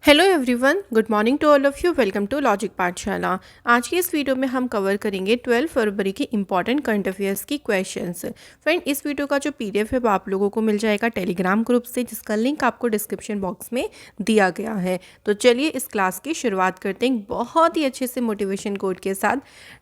Hello everyone, good morning to all of you. Welcome to logic Pathshala. आज की इस video में हम कवर करेंगे 12 फरवरी के इंपॉर्टेंट करंट अफेयर्स की क्वेश्चंस। फ्रेंड, इस वीडियो का जो पीडीएफ है वो आप लोगों को मिल जाएगा टेलीग्राम ग्रुप से, जिसका लिंक आपको डिस्क्रिप्शन बॉक्स में दिया गया है। तो चलिए इस क्लास की शुरुआत करते हैं बहुत ही अच्छे से मोटिवेशन कोट के साथ।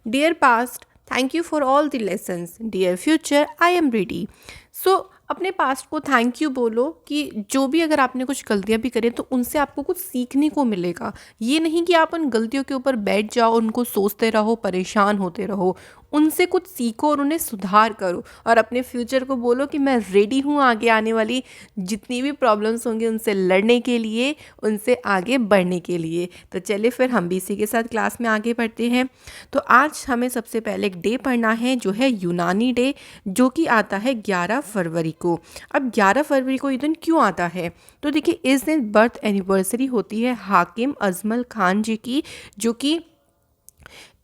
Dear past, thank you for all the lessons. Dear future, I am ready. So अपने पास्ट को थैंक यू बोलो कि जो भी अगर आपने कुछ गलतियां भी करी तो उनसे आपको कुछ सीखने को मिलेगा। ये नहीं कि आप उन गलतियों के ऊपर बैठ जाओ, उनको सोचते रहो, परेशान होते रहो। उनसे कुछ सीखो और उन्हें सुधार करो, और अपने फ्यूचर को बोलो कि मैं रेडी हूँ आगे आने वाली जितनी भी प्रॉब्लम्स होंगी उनसे लड़ने के लिए, उनसे आगे बढ़ने के लिए। तो चलिए फिर हम भी इसी के साथ क्लास में आगे बढ़ते हैं। तो आज हमें सबसे पहले एक डे पढ़ना है जो है यूनानी डे, जो कि आता है 11 फरवरी को। अब 11 फरवरी को ये दिन क्यों आता है? तो देखिए, इस दिन बर्थ एनिवर्सरी होती है हाकिम अजमल खान जी की, जो कि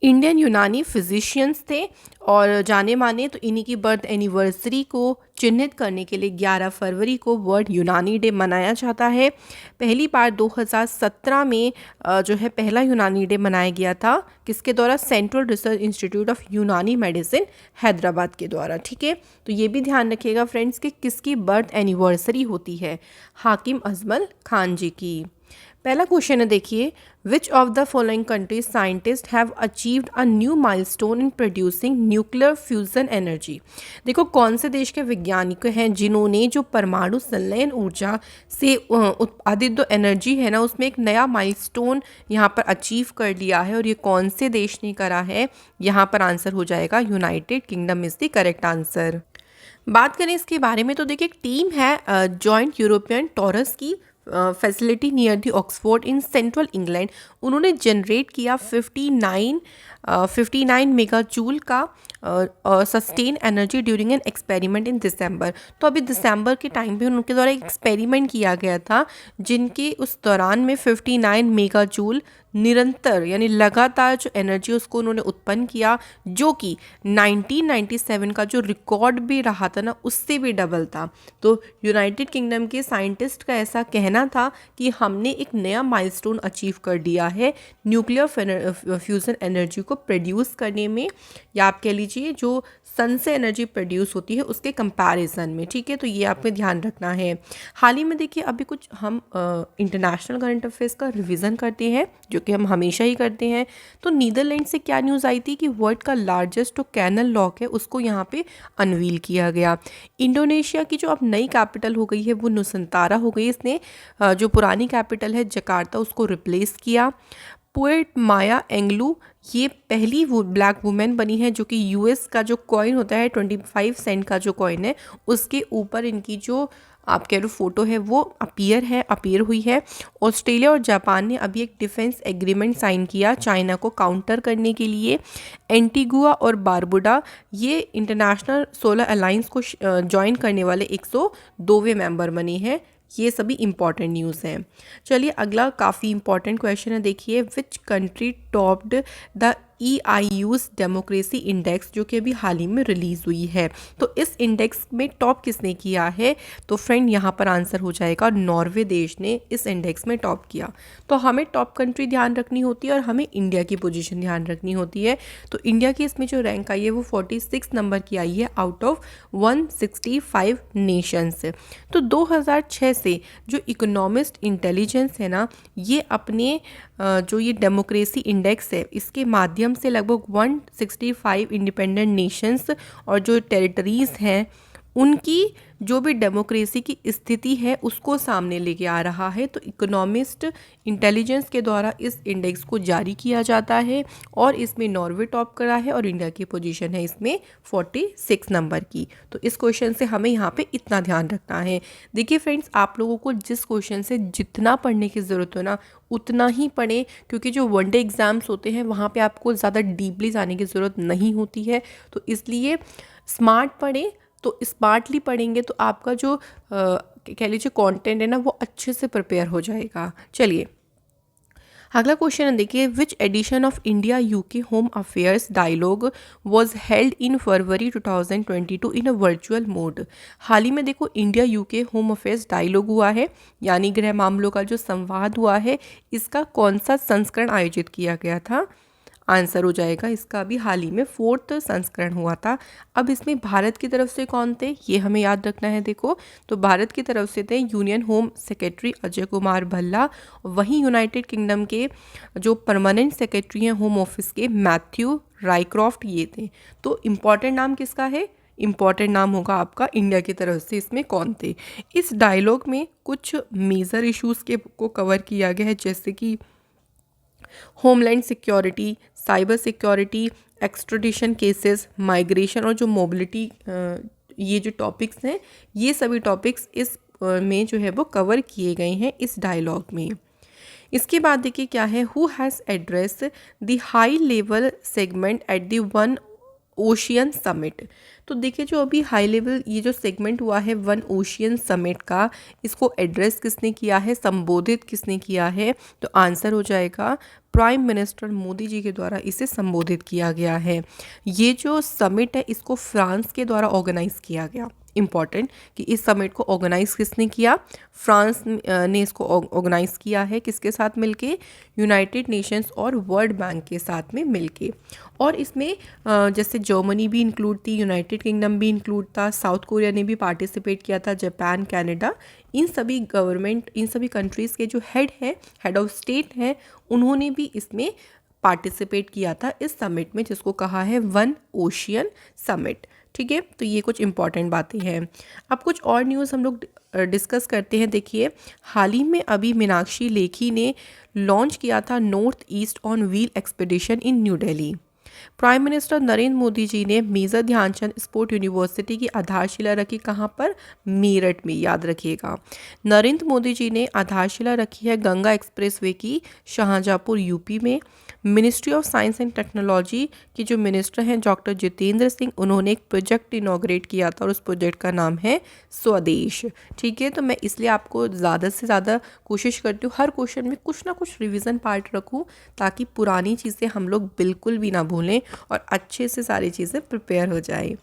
इंडियन यूनानी फिजिशियंस थे और जाने माने। तो इन्हीं की बर्थ एनिवर्सरी को चिन्हित करने के लिए 11 फरवरी को वर्ल्ड यूनानी डे मनाया जाता है। पहली बार 2017 में जो है पहला यूनानी डे मनाया गया था। किसके द्वारा? सेंट्रल रिसर्च इंस्टीट्यूट ऑफ यूनानी मेडिसिन हैदराबाद के द्वारा। ठीक है, तो ये भी ध्यान रखिएगा फ्रेंड्स कि किसकी बर्थ एनिवर्सरी होती है? हाकिम अजमल खान जी की। पहला क्वेश्चन है, देखिए, which of the following countries scientist have achieved a new milestone in producing nuclear fusion energy. देखो, कौन से देश के वैज्ञानिक हैं जिन्होंने जो परमाणु संलयन ऊर्जा से उत्पादित जो एनर्जी है ना, उसमें एक नया माइलस्टोन यहाँ पर अचीव कर लिया है, और ये कौन से देश ने करा है? यहाँ पर आंसर हो जाएगा United kingdom is the correct answer. बात करें इसके बारे में तो देखिए, एक टीम है जॉइंट यूरोपियन टॉरस की facility near the Oxford in central England. उन्होंने जनरेट किया 59 मेगा जूल का sustain energy during an experiment in December. तो अभी दिसंबर के टाइम पे उनके द्वारा एक एक्सपेरिमेंट किया गया था, जिनके उस दौरान में 59 मेगा जूल निरंतर यानी लगातार जो एनर्जी उसको उन्होंने उत्पन्न किया, जो कि 1997 का जो रिकॉर्ड भी रहा था ना, उससे भी डबल था। तो यूनाइटेड किंगडम के साइंटिस्ट का ऐसा कहना था कि हमने एक नया माइलस्टोन अचीव कर दिया है न्यूक्लियर फ्यूजन एनर्जी को प्रोड्यूस करने में, या आप कह लीजिए जो सन से एनर्जी प्रोड्यूस होती है उसके कंपैरिजन में। ठीक है, तो ये आपको ध्यान रखना है। हाल ही में देखिए, अभी कुछ हम इंटरनेशनल करंट अफेयर्स का रिवीजन करते हैं, जो कि हम हमेशा ही करते हैं। तो नीदरलैंड से क्या न्यूज़ आई थी कि वर्ल्ड का लार्जेस्ट जो कैनल लॉक है उसको यहाँ पे अनवील किया गया। इंडोनेशिया की जो अब नई कैपिटल हो गई है वो नुसंतारा हो गई। इसने जो पुरानी कैपिटल है जकार्ता उसको रिप्लेस किया। पोएट माया एंगलू ये पहली वो ब्लैक वुमेन बनी है जो कि यूएस का जो कॉइन होता है 25 सेंट का जो कॉइन है उसके ऊपर इनकी जो आप कह लो फोटो है वो अपीयर हुई है। ऑस्ट्रेलिया और जापान ने अभी एक डिफेंस एग्रीमेंट साइन किया चाइना को काउंटर करने के लिए। एंटीगुआ और बारबुडा ये इंटरनेशनल सोलर अलायंस को ज्वाइन करने वाले 102वें मेंबर बने हैं। ये सभी इंपॉर्टेंट न्यूज़ हैं। चलिए अगला काफ़ी इंपॉर्टेंट क्वेश्चन है, देखिए, which country topped the EIU's democracy index, जो कि अभी हाल ही में रिलीज़ हुई है। तो इस इंडेक्स में टॉप किसने किया है? तो फ्रेंड यहाँ पर आंसर हो जाएगा नॉर्वे देश ने इस इंडेक्स में टॉप किया। तो हमें टॉप कंट्री ध्यान रखनी होती है और हमें इंडिया की पोजीशन ध्यान रखनी होती है। तो इंडिया की इसमें जो रैंक आई है वो 46 नंबर की आई है आउट ऑफ 165 नेशंस। तो 2006 से जो इकोनॉमिस्ट इंटेलिजेंस है ना, ये अपने जो ये डेमोक्रेसी इंडेक्स है इसके माध्यम से लगभग 165 इंडिपेंडेंट नेशंस और जो टेरिटरीज़ हैं उनकी जो भी डेमोक्रेसी की स्थिति है उसको सामने लेके आ रहा है। तो इकोनॉमिस्ट इंटेलिजेंस के द्वारा इस इंडेक्स को जारी किया जाता है और इसमें नॉर्वे टॉप करा है और इंडिया की पोजीशन है इसमें 46 नंबर की। तो इस क्वेश्चन से हमें यहाँ पे इतना ध्यान रखना है। देखिए फ्रेंड्स, आप लोगों को जिस क्वेश्चन से जितना पढ़ने की ज़रूरत हो ना उतना ही पढ़ें, क्योंकि जो वनडे एग्ज़ाम्स होते हैं वहाँ पे आपको ज़्यादा डीपली जाने की ज़रूरत नहीं होती है। तो इसलिए स्मार्ट पढ़ें। तो स्मार्टली पढ़ेंगे तो आपका जो कह लीजिए कंटेंट है ना वो अच्छे से प्रिपेयर हो जाएगा। चलिए अगला क्वेश्चन है, देखिए which edition of India UK home affairs dialogue was held in February 2022 in a virtual mode. हाल ही में देखो India UK home affairs dialogue हुआ है, यानी गृह मामलों का जो संवाद हुआ है, इसका कौन सा संस्करण आयोजित किया गया था? आंसर हो जाएगा इसका अभी हाल ही में 4th संस्करण हुआ था। अब इसमें भारत की तरफ से कौन थे ये हमें याद रखना है। देखो तो भारत की तरफ से थे union home secretary Ajay Kumar Bhalla, वहीं यूनाइटेड किंगडम के जो परमानेंट सेक्रेटरी हैं होम ऑफिस के मैथ्यू रायक्रॉफ्ट ये थे। तो इम्पॉर्टेंट नाम किसका है? इम्पॉर्टेंट नाम होगा आपका इंडिया की तरफ से। इसमें कौन थे? इस डायलॉग में कुछ मेजर इश्यूज़ के को कवर किया गया है, जैसे कि homeland security, cyber security, extradition cases, migration और जो मोबिलिटी, ये जो टॉपिक्स हैं, ये सभी टॉपिक्स इस में जो है वो कवर किए गए हैं इस डायलॉग में। इसके बाद देखिए क्या है, who has address the high level segment at the one ocean summit. तो देखिए जो अभी हाई लेवल ये जो सेगमेंट हुआ है वन ओशियन समिट का, इसको एड्रेस किसने किया है, संबोधित किसने किया है? तो आंसर हो जाएगा प्राइम मिनिस्टर मोदी जी के द्वारा इसे संबोधित किया गया है। ये जो समिट है इसको फ्रांस के द्वारा ऑर्गेनाइज किया गया। इम्पॉर्टेंट कि इस समिट को ऑर्गेनाइज किसने किया? फ्रांस ने इसको ऑर्गेनाइज किया है, किसके साथ मिलके? यूनाइटेड नेशंस और वर्ल्ड बैंक के साथ में मिलके। और इसमें जैसे जर्मनी भी इंक्लूड थी, यूनाइटेड किंगडम भी इंक्लूड था, साउथ कोरिया ने भी पार्टिसिपेट किया था, जापान, कनाडा, इन सभी गवर्नमेंट, इन सभी कंट्रीज़ के जो हेड हैं, हेड ऑफ स्टेट हैं, उन्होंने भी इसमें पार्टिसिपेट किया था इस समिट में, जिसको कहा है वन ओशियन समिट। ठीक है, तो ये कुछ इंपॉर्टेंट बातें हैं। अब कुछ और न्यूज़ हम लोग डिस्कस करते हैं। देखिए हाल ही में अभी मीनाक्षी लेखी ने लॉन्च किया था north east on wheel expedition in New Delhi. Prime minister Narendra Modi ji ने मेजर ध्यानचंद स्पोर्ट यूनिवर्सिटी की आधारशिला रखी, कहाँ पर? मेरठ में, याद रखिएगा। नरेंद्र मोदी जी ने आधारशिला रखी है गंगा एक्सप्रेसवे की शाहजहाँपुर यूपी में। Ministry of science and technology के जो मिनिस्टर हैं डॉक्टर जितेंद्र सिंह, उन्होंने एक प्रोजेक्ट इनॉग्रेट किया था और उस प्रोजेक्ट का नाम है स्वदेश। ठीक है, तो मैं इसलिए आपको ज़्यादा से ज़्यादा कोशिश करती हूँ हर क्वेश्चन में कुछ ना कुछ रिवीजन पार्ट रखूँ, ताकि पुरानी चीज़ें हम लोग बिल्कुल भी ना भूलें और अच्छे से सारी चीज़ें प्रिपेयर हो जाए।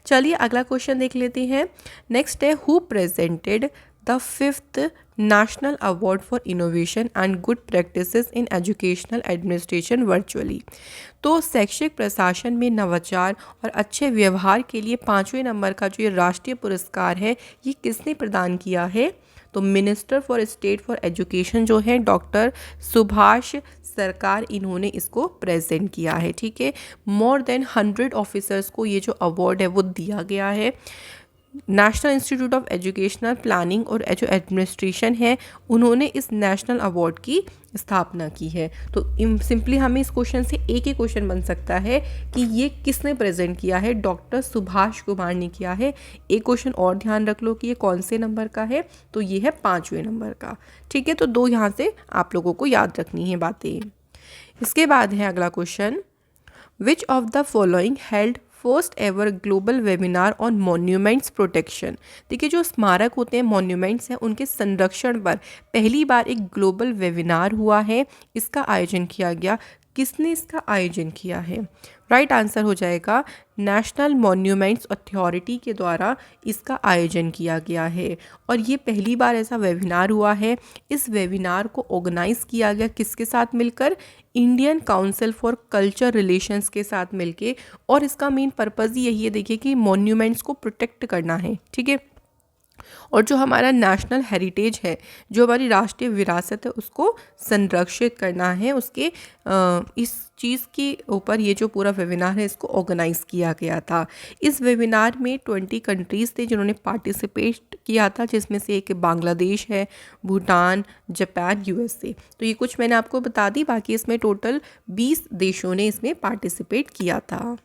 चलिए अगला क्वेश्चन देख लेते हैं। नेक्स्ट है, who presented the 5th national award for innovation and good practices in educational administration virtually. तो शैक्षिक प्रशासन में नवाचार और अच्छे व्यवहार के लिए 5वें नंबर का जो ये राष्ट्रीय पुरस्कार है, ये किसने प्रदान किया है? तो minister for state for education जो है डॉक्टर सुभाष सरकार, इन्होंने इसको प्रेजेंट किया है। ठीक है, मोर देन 100 ऑफिसर्स को ये जो अवार्ड है वो दिया गया है। National institute of educational planning और जो एडमिनिस्ट्रेशन है, उन्होंने इस नेशनल अवार्ड की स्थापना की है। तो सिंपली हमें इस क्वेश्चन से एक ही क्वेश्चन बन सकता है कि ये किसने प्रेजेंट किया है? डॉक्टर सुभाष कुमार ने किया है। एक क्वेश्चन और ध्यान रख लो कि ये कौन से नंबर का है, तो ये है 5वें नंबर का। ठीक है, तो 2 यहाँ से आप लोगों को याद रखनी है बातें। इसके बाद है अगला question, which of the following held first ever global webinar on monuments protection. देखिए जो स्मारक होते हैं, मॉन्यूमेंट्स हैं, उनके संरक्षण पर पहली बार एक ग्लोबल वेबिनार हुआ है, इसका आयोजन किया गया। किसने इसका आयोजन किया है? राइट आंसर हो जाएगा नेशनल मॉन्यूमेंट्स अथॉरिटी के द्वारा इसका आयोजन किया गया है। और ये पहली बार ऐसा वेबिनार हुआ है। इस वेबिनार को ऑर्गेनाइज किया गया किसके साथ मिलकर? Indian council for culture relations के साथ मिलके। और इसका मेन पर्पज़ यही है, देखिए कि मॉन्यूमेंट्स को प्रोटेक्ट करना है। ठीक है, और जो हमारा नेशनल हेरिटेज है, जो हमारी राष्ट्रीय विरासत है, उसको संरक्षित करना है। उसके इस चीज़ के ऊपर ये जो पूरा वेबिनार है, इसको ऑर्गेनाइज किया गया था। इस वेबिनार में 20 कंट्रीज़ थे जिन्होंने पार्टिसिपेट किया था, जिसमें से एक बांग्लादेश है, भूटान, जापान, यूएसए। तो ये कुछ मैंने आपको बता दी, बाकी इसमें टोटल 20 देशों ने इसमें पार्टिसिपेट किया था।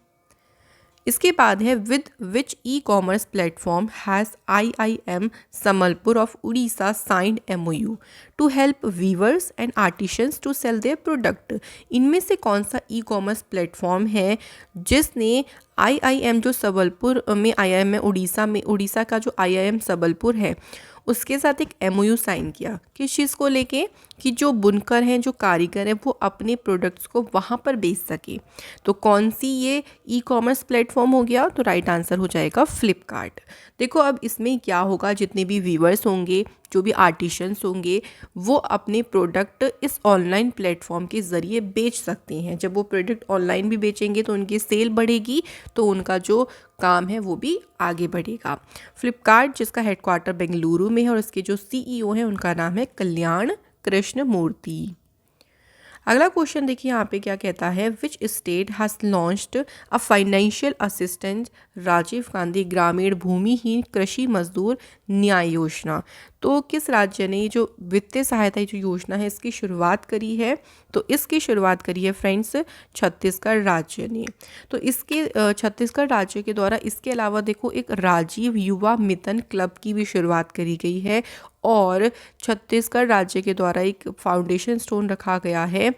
इसके बाद है, with which e commerce platform has IIM Sambalpur of Orissa signed MOU to help weavers and artisans to sell their product. इनमें से कौन सा ई कॉमर्स प्लेटफॉर्म है जिसने IIM जो सबलपुर में IIM है, उड़ीसा का जो IIM सबलपुर है, उसके साथ एक MOU साइन किया? किस चीज़ को लेके? कि जो बुनकर हैं, जो कारीगर हैं, वो अपने प्रोडक्ट्स को वहाँ पर बेच सके। तो कौन सी ये ई कॉमर्स प्लेटफॉर्म हो गया? तो राइट आंसर हो जाएगा फ्लिपकार्ट। देखो अब इसमें क्या होगा, जितने भी व्यूअर्स होंगे, जो भी आर्टिशंस होंगे, वो अपने प्रोडक्ट इस ऑनलाइन प्लेटफॉर्म के ज़रिए बेच सकते हैं। जब वो प्रोडक्ट ऑनलाइन भी बेचेंगे तो उनकी सेल बढ़ेगी, तो उनका जो काम है वो भी आगे बढ़ेगा। फ्लिपकार्ट जिसका हेडक्वार्टर बेंगलुरु में है और इसके जो सीईओ हैं उनका नाम है कल्याण कृष्ण मूर्ति। अगला क्वेश्चन देखिए यहाँ पे क्या कहता है, which state has launched a financial assistance Rajiv Gandhi Grameen Bhumihin कृषि मजदूर न्याय योजना। तो किस राज्य ने जो वित्तीय सहायता जो योजना है इसकी शुरुआत करी है? तो इसकी शुरुआत करी है फ्रेंड्स छत्तीसगढ़ राज्य ने। तो इसके छत्तीसगढ़ राज्य के द्वारा इसके अलावा देखो एक राजीव युवा मितन क्लब की भी शुरुआत करी गई है और छत्तीसगढ़ राज्य के द्वारा एक फाउंडेशन स्टोन रखा गया है,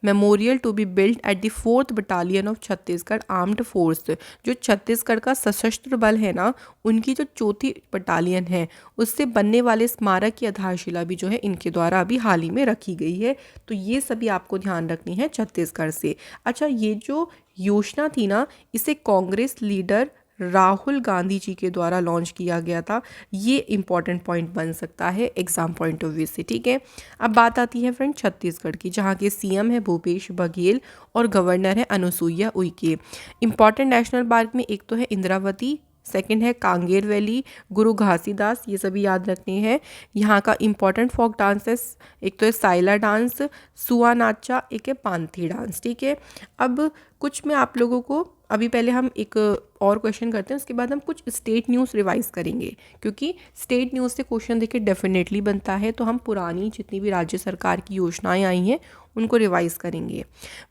memorial to be built at the 4th battalion of Chhattisgarh armed force. जो छत्तीसगढ़ का सशस्त्र बल है ना, उनकी जो 4थी बटालियन है उससे बनने वाले स्मारक की आधारशिला भी जो है इनके द्वारा अभी हाल ही में रखी गई है। तो ये सभी आपको ध्यान रखनी है छत्तीसगढ़ से। अच्छा, ये जो योजना थी ना, इसे कांग्रेस लीडर राहुल गांधी जी के द्वारा लॉन्च किया गया था। ये इंपॉर्टेंट पॉइंट बन सकता है एग्जाम पॉइंट ऑफ व्यू से, ठीक है। अब बात आती है फ्रेंड छत्तीसगढ़ की, जहाँ के सीएम है भूपेश बघेल और गवर्नर है Anusuiya Uikey. Important national park में एक तो है इंद्रावती, सेकंड है कांगेर वैली, गुरु घासीदास, ये सभी याद रखने हैं। यहाँ का इंपॉर्टेंट फोक डांसेस एक तो है साइला डांस, सुआ नाचा, एक है पांथी डांस, ठीक है। अब कुछ मैं आप लोगों को अभी पहले हम एक और क्वेश्चन करते हैं, उसके बाद हम कुछ स्टेट न्यूज़ रिवाइज करेंगे, क्योंकि स्टेट न्यूज़ से क्वेश्चन देखिए डेफिनेटली बनता है। तो हम पुरानी जितनी भी राज्य सरकार की योजनाएं आई हैं उनको रिवाइज करेंगे।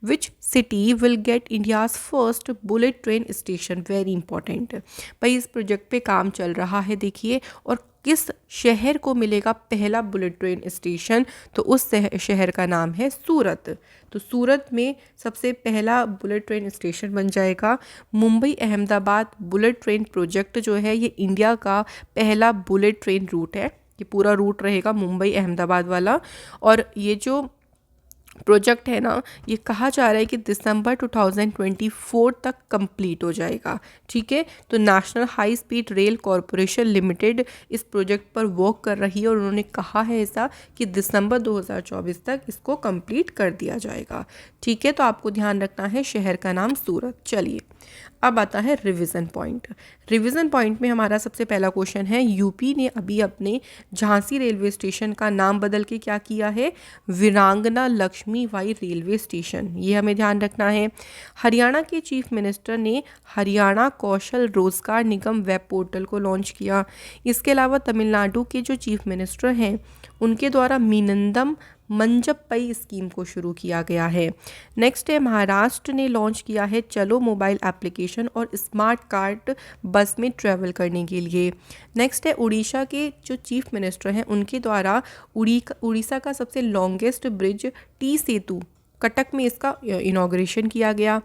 Which city will get India's first bullet train station? Very important भाई, इस प्रोजेक्ट पे काम चल रहा है देखिए। और किस शहर को मिलेगा पहला बुलेट ट्रेन स्टेशन? तो उस शहर का नाम है सूरत। तो सूरत में सबसे पहला बुलेट ट्रेन स्टेशन बन जाएगा। Mumbai Ahmedabad bullet train project जो है ये इंडिया का पहला बुलेट ट्रेन रूट है। ये पूरा रूट रहेगा मुंबई अहमदाबाद वाला। और ये जो प्रोजेक्ट है ना, ये कहा जा रहा है कि दिसंबर 2024 तक कंप्लीट हो जाएगा, ठीक है। तो national high speed rail corporation limited इस प्रोजेक्ट पर वर्क कर रही है और उन्होंने कहा है ऐसा कि दिसंबर 2024 तक इसको कंप्लीट कर दिया जाएगा, ठीक है। तो आपको ध्यान रखना है शहर का नाम सूरत। चलिए अब आता है रिवीजन पॉइंट। रिवीजन पॉइंट में हमारा सबसे पहला क्वेश्चन है, यूपी ने अभी अपने झांसी रेलवे स्टेशन का नाम बदल के क्या किया है? वीरांगना लक्ष्मीबाई रेलवे स्टेशन, ये हमें ध्यान रखना है। हरियाणा के चीफ मिनिस्टर ने हरियाणा कौशल रोजगार निगम वेब पोर्टल को लॉन्च किया। इसके अलावा तमिलनाडु के जो चीफ मिनिस्टर हैं उनके द्वारा मीनंदम मंजप्पई स्कीम को शुरू किया गया है। नेक्स्ट है, महाराष्ट्र ने लॉन्च किया है चलो मोबाइल एप्लीकेशन और स्मार्ट कार्ड बस में ट्रैवल करने के लिए। नेक्स्ट है, उड़ीसा के जो चीफ मिनिस्टर हैं उनके द्वारा उड़ीसा का सबसे लॉन्गेस्ट ब्रिज टी सेतु कटक में इसका इनॉग्रेशन किया गया।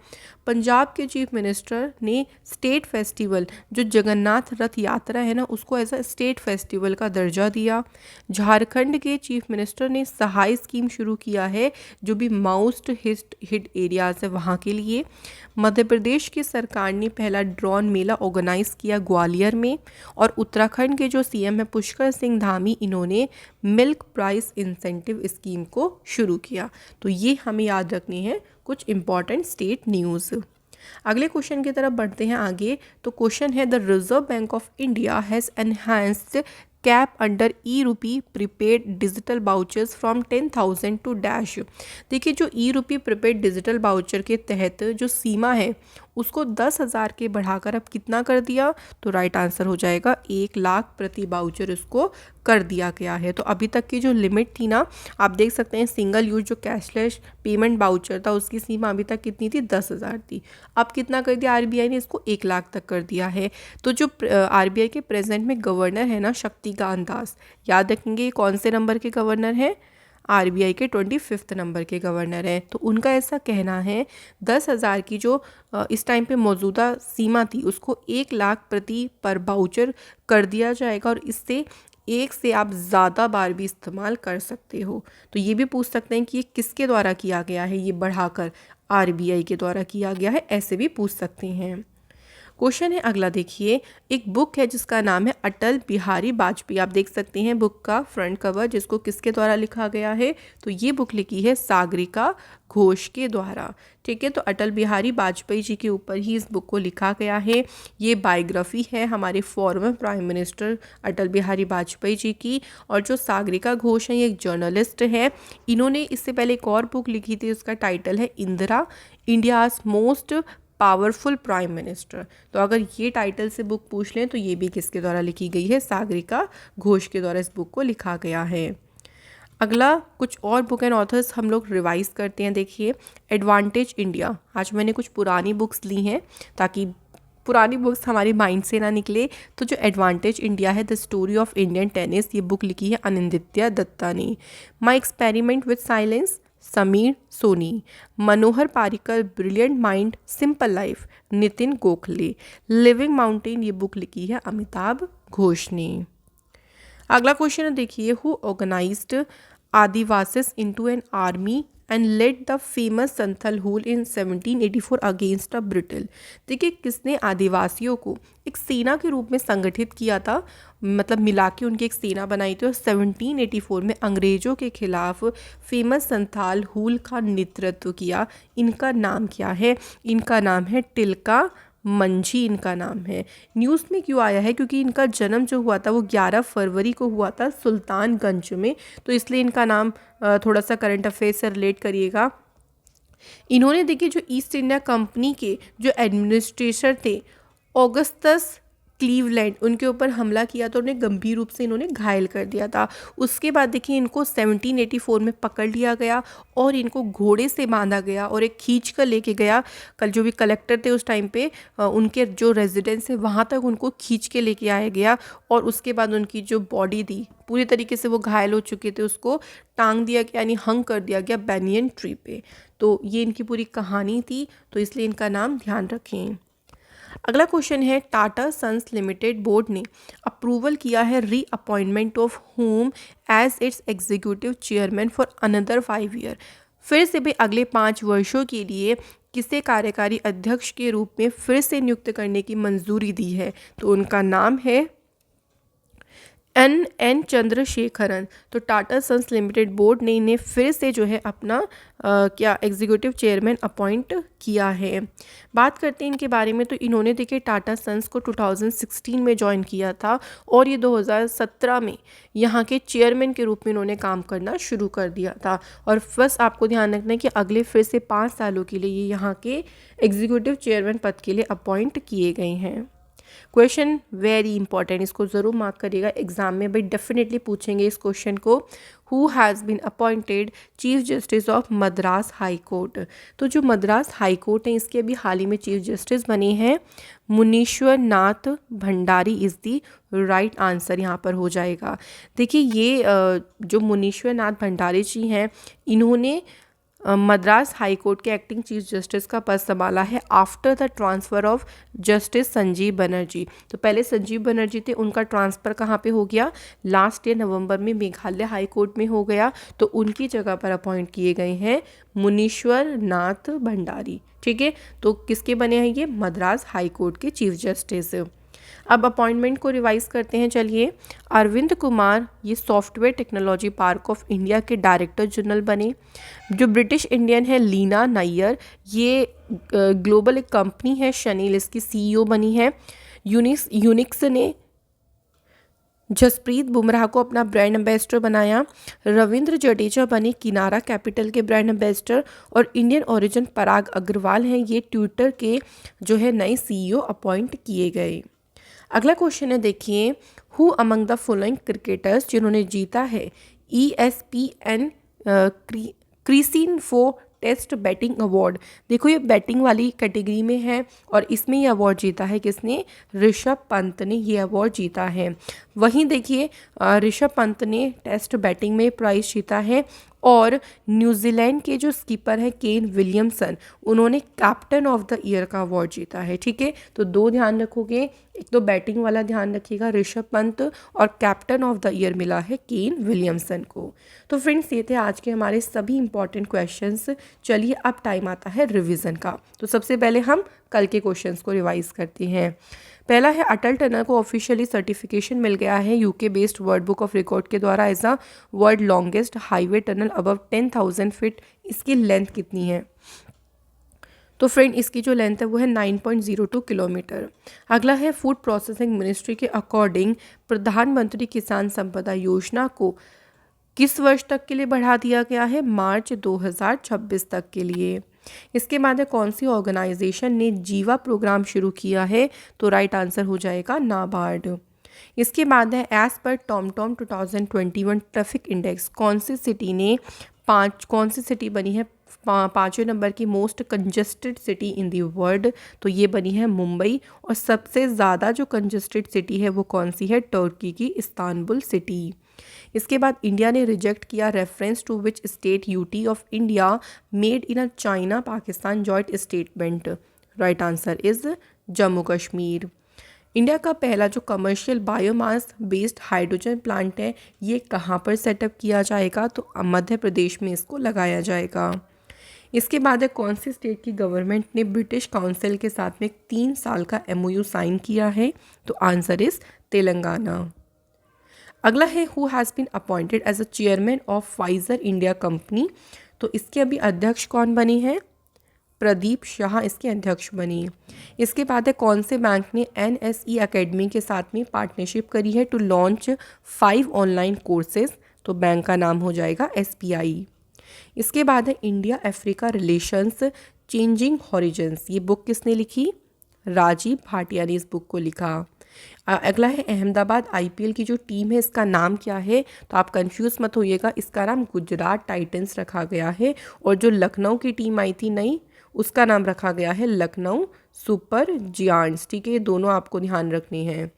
पंजाब के चीफ मिनिस्टर ने स्टेट फेस्टिवल जो जगन्नाथ रथ यात्रा है ना, उसको एज अ स्टेट फेस्टिवल का दर्जा दिया। झारखंड के चीफ मिनिस्टर ने सहाय स्कीम शुरू किया है, जो भी माउस्ट हिट एरियाज है वहाँ के लिए। मध्य प्रदेश की सरकार ने पहला ड्रोन मेला ऑर्गेनाइज किया ग्वालियर में। और उत्तराखंड के जो सीएम है पुष्कर सिंह धामी, इन्होंने मिल्क प्राइस इंसेंटिव स्कीम को शुरू किया। तो ये हमें याद रखनी है कुछ इंपॉर्टेंट स्टेट न्यूज़। अगले क्वेश्चन की तरफ बढ़ते हैं आगे। तो क्वेश्चन है, the Reserve Bank of India has enhanced cap under e rupee prepaid digital vouchers from 10,000 to dash. देखिए, जो ई रूपी प्रीपेड डिजिटल बाउचर के तहत जो सीमा है उसको 10,000 के बढ़ाकर अब कितना कर दिया? तो राइट आंसर हो जाएगा 1 लाख प्रति बाउचर इसको कर दिया गया है। तो अभी तक की जो लिमिट थी ना, आप देख सकते हैं सिंगल यूज जो कैशलेस पेमेंट बाउचर था उसकी सीमा अभी तक कितनी थी? 10,000 थी। अब कितना कर दिया आरबीआई ने? इसको 1 लाख तक कर दिया है। तो जो आरबीआई के प्रेजेंट में गवर्नर है ना, शक्तिकांत दास, याद रखेंगे कौन से नंबर के गवर्नर हैं? आरबीआई के 25 नंबर के गवर्नर हैं। तो उनका ऐसा कहना है 10,000 की जो इस टाइम पे मौजूदा सीमा थी उसको 1 लाख प्रति पर बाउचर कर दिया जाएगा और इससे एक से आप ज़्यादा बार भी इस्तेमाल कर सकते हो। तो ये भी पूछ सकते हैं कि ये किसके द्वारा किया गया है, ये बढ़ाकर आरबीआई के द्वारा किया गया है, ऐसे भी पूछ सकते हैं। क्वेश्चन है अगला, देखिए एक बुक है जिसका नाम है अटल बिहारी वाजपेयी। आप देख सकते हैं बुक का फ्रंट कवर, जिसको किसके द्वारा लिखा गया है, तो ये बुक लिखी है सागरिका घोष के द्वारा। ठीक है, तो अटल बिहारी वाजपेयी जी के ऊपर ही इस बुक को लिखा गया है। ये बायोग्राफी है हमारे former prime minister Atal Bihari Vajpayee ji की। और जो सागरिका घोष हैं ये एक जर्नलिस्ट है। इन्होंने इससे पहले एक और बुक लिखी थी, उसका टाइटल है Indira, India's most powerful prime minister. तो अगर ये टाइटल से बुक पूछ लें तो ये भी किसके द्वारा लिखी गई है, सागरिका घोष के द्वारा इस बुक को लिखा गया है। अगला कुछ और बुक एंड ऑथर्स हम लोग रिवाइज करते हैं। देखिए एडवांटेज इंडिया, आज मैंने कुछ पुरानी बुक्स ली हैं ताकि पुरानी बुक्स हमारे माइंड से ना निकले। तो जो एडवांटेज इंडिया है, the story of Indian tennis, ये बुक लिखी है अनिंदित्य दत्ता ने। My experiment with silence, Sameer Soni. Manohar Parrikar, brilliant mind simple life, Nitin Gokhale. Living mountain, ये बुक लिखी है अमिताभ घोष ने। अगला क्वेश्चन है, देखिए who organised Adivasis into an army and led the famous Santhal Hul in 1784 against a British. देखिए किसने आदिवासियों को एक सेना के रूप में संगठित किया था, मतलब मिला के उनकी एक सेना बनाई थी और 1784 में अंग्रेजों के खिलाफ फेमस संथाल हुल का नेतृत्व किया। इनका नाम क्या है, इनका नाम है टिल्का मंझी, इनका नाम है। न्यूज़ में क्यों आया है, क्योंकि इनका जन्म जो हुआ था वो 11 फरवरी को हुआ था सुल्तानगंज में, तो इसलिए इनका नाम थोड़ा सा करंट अफेयर से रिलेट करिएगा। इन्होंने देखिए जो ईस्ट इंडिया कंपनी के जो एडमिनिस्ट्रेटर थे ऑगस्टस क्लीवलैंड, उनके ऊपर हमला किया तो उन्हें गंभीर रूप से इन्होंने घायल कर दिया था। उसके बाद देखिए इनको 1784 में पकड़ लिया गया और इनको घोड़े से बांधा गया और एक खींच कर लेके गया, कल जो भी कलेक्टर थे उस टाइम पे उनके जो रेजिडेंस है वहाँ तक उनको खींच के लेके आया गया। और उसके बाद उनकी जो बॉडी थी पूरी तरीके से वो घायल हो चुके थे, उसको टांग दिया गया यानी हंग कर दिया गया बैनियन ट्री पे। तो ये इनकी पूरी कहानी थी, तो इसलिए इनका नाम ध्यान रखें। अगला क्वेश्चन है, टाटा सन्स लिमिटेड बोर्ड ने अप्रूवल किया है रीअपॉइंटमेंट ऑफ होम as its executive chairman for another 5 year. फिर से भी अगले 5 वर्षों के लिए किसे कार्यकारी अध्यक्ष के रूप में फिर से नियुक्त करने की मंजूरी दी है, तो उनका नाम है एन चंद्रशेखरन। तो टाटा सन्स लिमिटेड बोर्ड ने इन्हें फिर से जो है अपना क्या एग्जीक्यूटिव चेयरमैन अपॉइंट किया है। बात करते हैं इनके बारे में, तो इन्होंने देखिए टाटा सन्स को 2016 में ज्वाइन किया था और ये 2017 में यहाँ के चेयरमैन के रूप में इन्होंने काम करना शुरू कर दिया था। और बस आपको ध्यान रखना है कि अगले फिर से 5 सालों के लिए ये यहाँ के एग्जीक्यूटिव चेयरमैन पद के लिए अपॉइंट किए गए हैं। क्वेश्चन वेरी इंपॉर्टेंट, इसको ज़रूर मार्क करिएगा, एग्जाम में भाई डेफिनेटली पूछेंगे इस क्वेश्चन को। Who has been appointed chief justice of Madras high court. तो जो मद्रास हाई कोर्ट है इसके अभी हाल ही में चीफ जस्टिस बने हैं Munishwar Nath Bhandari is the right answer यहाँ पर हो जाएगा। देखिए ये जो मुनीश्वर नाथ भंडारी जी हैं इन्होंने मद्रास हाई कोर्ट के एक्टिंग चीफ जस्टिस का पद संभाला है after the transfer of justice Sanjeev Banerjee. तो पहले संजीव बनर्जी थे, उनका ट्रांसफ़र कहाँ पे हो गया, लास्ट ईयर नवंबर में मेघालय हाई कोर्ट में हो गया, तो उनकी जगह पर अपॉइंट किए गए हैं मुनीश्वर नाथ भंडारी। ठीक है, तो किसके बने हैं ये, मद्रास हाई कोर्ट के चीफ जस्टिस। अब अपॉइंटमेंट को रिवाइज करते हैं, चलिए। अरविंद कुमार ये software technology park of India के डायरेक्टर जनरल बने। जो ब्रिटिश इंडियन है लीना नैयर, ये ग्लोबल एक कंपनी है शनील, इसकी सीईओ बनी है। यूनिक्स ने जसप्रीत बुमराह को अपना ब्रांड एम्बेसडर बनाया। रविंद्र जडेजा बने किनारा कैपिटल के ब्रांड एम्बेसडर। और इंडियन ओरिजिन पराग अग्रवाल हैं, ये ट्विटर के जो है नए सीईओ अपॉइंट किए गए। अगला क्वेश्चन है, देखिए who among the following cricketers जिन्होंने जीता है ESPN क्रिसिनफो टेस्ट बैटिंग अवार्ड। देखो ये बैटिंग वाली कैटेगरी में है और इसमें ये अवार्ड जीता है किसने, ऋषभ पंत ने ये अवार्ड जीता है। वहीं देखिए ऋषभ पंत ने टेस्ट बैटिंग में प्राइज जीता है और न्यूजीलैंड के जो स्कीपर हैं केन विलियमसन, उन्होंने कैप्टन ऑफ द ईयर का अवार्ड जीता है। ठीक है, तो दो ध्यान रखोगे, एक तो बैटिंग वाला ध्यान रखिएगा ऋषभ पंत, और कैप्टन ऑफ द ईयर मिला है केन विलियमसन को। तो फ्रेंड्स ये थे आज के हमारे सभी इंपॉर्टेंट क्वेश्चंस। चलिए अब टाइम आता है रिवीजन का। तो सबसे पहले हम कल के क्वेश्चंस को रिवाइज करते हैं। पहला है अटल टनल को ऑफिशियली सर्टिफिकेशन मिल गया है UK based world book of record के द्वारा as a world longest highway tunnel above 10,000 feet. इसकी लेंथ कितनी है? तो फ्रेंड इसकी जो लेंथ है वो है 9.02 किलोमीटर। अगला है फूड प्रोसेसिंग मिनिस्ट्री के अकॉर्डिंग प्रधानमंत्री किसान संपदा योजना को किस वर्ष तक के लिए बढ़ा दिया गया है? मार्च 2026 तक के लिए। इसके बाद है कौन सी ऑर्गेनाइजेशन ने जीवा प्रोग्राम शुरू किया है? तो राइट आंसर हो जाएगा नाबार्ड। इसके बाद है as per TomTom 2021 traffic index कौन सी सिटी बनी है पाँचवें नंबर की most congested city in the world? तो ये बनी है मुंबई। और सबसे ज़्यादा जो कंजेस्टेड सिटी है वो कौन सी है? तुर्की की इस्तांबुल सिटी। इसके बाद इंडिया ने रिजेक्ट किया reference to which state UT of India made in a China Pakistan joint statement? Right answer is Jammu Kashmir. India का पहला जो commercial biomass based hydrogen plant है ये कहाँ पर सेटअप किया जाएगा? तो मध्य प्रदेश में इसको लगाया जाएगा। इसके बाद है कौन सी स्टेट की गवर्नमेंट ने ब्रिटिश काउंसिल के साथ में 3 साल का MOU साइन किया है? तो आंसर इज तेलंगाना। अगला है who has been appointed as a chairman of Pfizer India company? तो इसके अभी अध्यक्ष कौन बनी है? प्रदीप शाह इसके अध्यक्ष बनी। इसके बाद है कौन से बैंक ने NSE एकेडमी के साथ में पार्टनरशिप करी है टू लॉन्च 5 ऑनलाइन कोर्सेज? तो बैंक का नाम हो जाएगा SBI। इसके बाद है India Africa relations changing horizons, ये बुक किसने लिखी? राजीव भाटिया ने इस बुक को लिखा। अगला है अहमदाबाद IPL की जो टीम है इसका नाम क्या है? तो आप कंफ्यूज मत होइएगा, इसका नाम गुजरात टाइटंस रखा गया है। और जो लखनऊ की टीम आई थी नई उसका नाम रखा गया है लखनऊ सुपर जियांट्स। ठीक है, ये दोनों आपको ध्यान रखने हैं।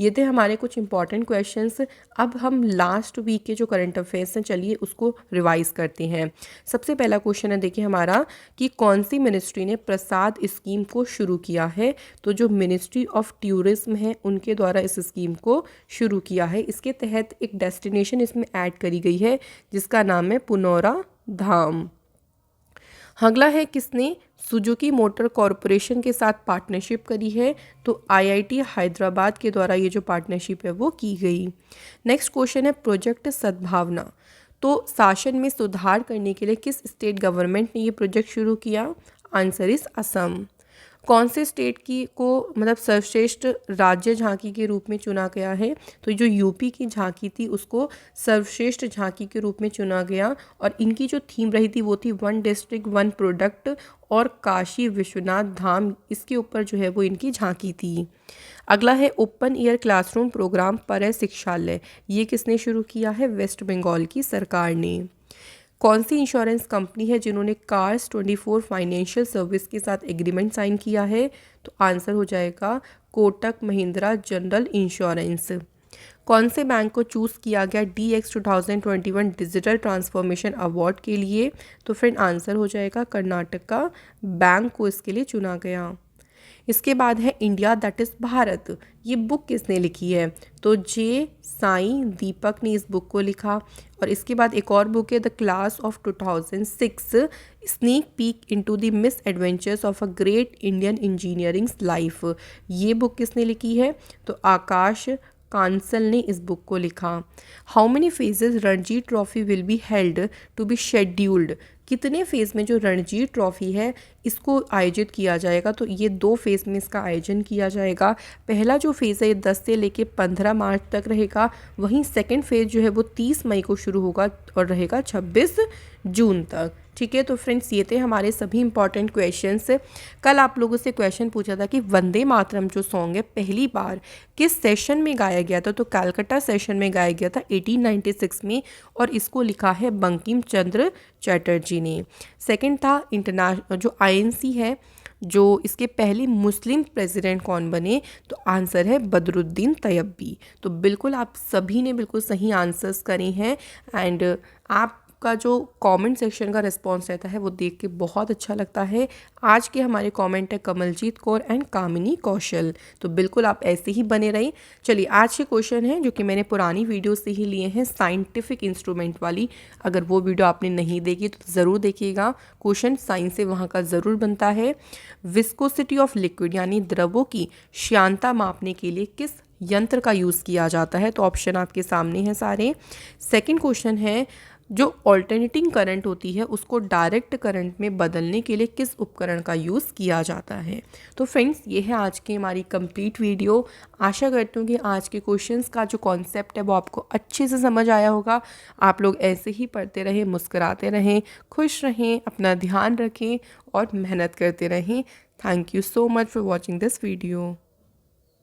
ये थे हमारे कुछ इंपॉर्टेंट क्वेश्चंस। अब हम लास्ट वीक के जो करंट अफेयर्स हैं चलिए उसको रिवाइज करते हैं। सबसे पहला क्वेश्चन है देखिए हमारा कि कौन सी मिनिस्ट्री ने प्रसाद स्कीम को शुरू किया है? तो जो मिनिस्ट्री ऑफ टूरिज्म है उनके द्वारा इस स्कीम को शुरू किया है। इसके तहत एक डेस्टिनेशन इसमें ऐड करी गई है जिसका नाम है पुनौरा धाम। अगला है किसने सुजुकी मोटर कॉरपोरेशन के साथ पार्टनरशिप करी है? तो IIT हैदराबाद के द्वारा ये जो पार्टनरशिप है वो की गई। नेक्स्ट क्वेश्चन है प्रोजेक्ट सद्भावना, तो शासन में सुधार करने के लिए किस स्टेट गवर्नमेंट ने ये प्रोजेक्ट शुरू किया? Answer is Assam. कौन से स्टेट की को मतलब सर्वश्रेष्ठ राज्य झांकी के रूप में चुना गया है? तो जो यूपी की झांकी थी उसको सर्वश्रेष्ठ झांकी के रूप में चुना गया। और इनकी जो थीम रही थी वो थी 1 डिस्ट्रिक्ट 1 प्रोडक्ट और काशी विश्वनाथ धाम, इसके ऊपर जो है वो इनकी झांकी थी। अगला है ओपन ईयर क्लासरूम प्रोग्राम पर शिक्षालय, ये किसने शुरू किया है? वेस्ट बंगाल की सरकार ने। कौन सी इंश्योरेंस कंपनी है जिन्होंने कार्स 24 फाइनेंशियल सर्विस के साथ एग्रीमेंट साइन किया है? तो आंसर हो जाएगा कोटक महिंद्रा जनरल इंश्योरेंस। कौन से बैंक को चूज़ किया गया DX 2021 डिजिटल ट्रांसफॉर्मेशन अवार्ड के लिए? तो फ्रेंड आंसर हो जाएगा कर्नाटका बैंक को इसके लिए चुना गया। इसके बाद है इंडिया दैट इज़ भारत, ये बुक किसने लिखी है? तो जे साईं दीपक ने इस बुक को लिखा। और इसके बाद एक और बुक है the class of 2006 sneak peek into the miss adventures of a great Indian engineering life, ये बुक किसने लिखी है? तो आकाश कांसल ने इस बुक को लिखा। How many phases Ranji trophy will be held to be scheduled, कितने फेज़ में जो रणजी ट्रॉफी है इसको आयोजित किया जाएगा? तो ये 2 फेज़ में इसका आयोजन किया जाएगा। पहला जो फेज़ है ये 10 से लेके 15 मार्च तक रहेगा, वहीं सेकंड फेज़ जो है वो 30 मई को शुरू होगा और रहेगा 26 जून तक। ठीक है, तो फ्रेंड्स ये थे हमारे सभी इंपॉर्टेंट क्वेश्चंस। कल आप लोगों से क्वेश्चन पूछा था कि वंदे मातरम जो सॉन्ग है पहली बार किस सेशन में गाया गया था? तो कलकत्ता सेशन में गाया गया था 1896 में, और इसको लिखा है बंकिम चंद्र चटर्जी ने। सेकंड था इंटरनेशनल जो INC है, जो इसके पहले मुस्लिम प्रेसिडेंट कौन बने? तो आंसर है बदरुद्दीन तय्यबी। तो बिल्कुल आप सभी ने बिल्कुल सही आंसर्स करे हैं एंड आप आपका जो कमेंट सेक्शन का रिस्पांस रहता है वो देख के बहुत अच्छा लगता है। आज के हमारे कमेंट है कमलजीत कौर एंड कामिनी कौशल, तो बिल्कुल आप ऐसे ही बने रहिए। चलिए आज के क्वेश्चन हैं जो कि मैंने पुरानी वीडियो से ही लिए हैं, साइंटिफिक इंस्ट्रूमेंट वाली। अगर वो वीडियो आपने नहीं देखी तो ज़रूर देखिएगा, क्वेश्चन साइंस से वहाँ का ज़रूर बनता है। विस्कोसिटी ऑफ लिक्विड यानी द्रवों की श्यानता मापने के लिए किस यंत्र का यूज़ किया जाता है? तो ऑप्शन आपके सामने हैं सारे। सेकंड क्वेश्चन है जो ऑल्टरनेटिंग करंट होती है उसको डायरेक्ट करंट में बदलने के लिए किस उपकरण का यूज़ किया जाता है? तो फ्रेंड्स ये है आज की हमारी कंप्लीट वीडियो। आशा करती हूँ कि आज के क्वेश्चंस का जो कॉन्सेप्ट है वो आपको अच्छे से समझ आया होगा। आप लोग ऐसे ही पढ़ते रहें, मुस्कुराते रहें, खुश रहें, अपना ध्यान रखें और मेहनत करते रहें। Thank you so much for watching this video.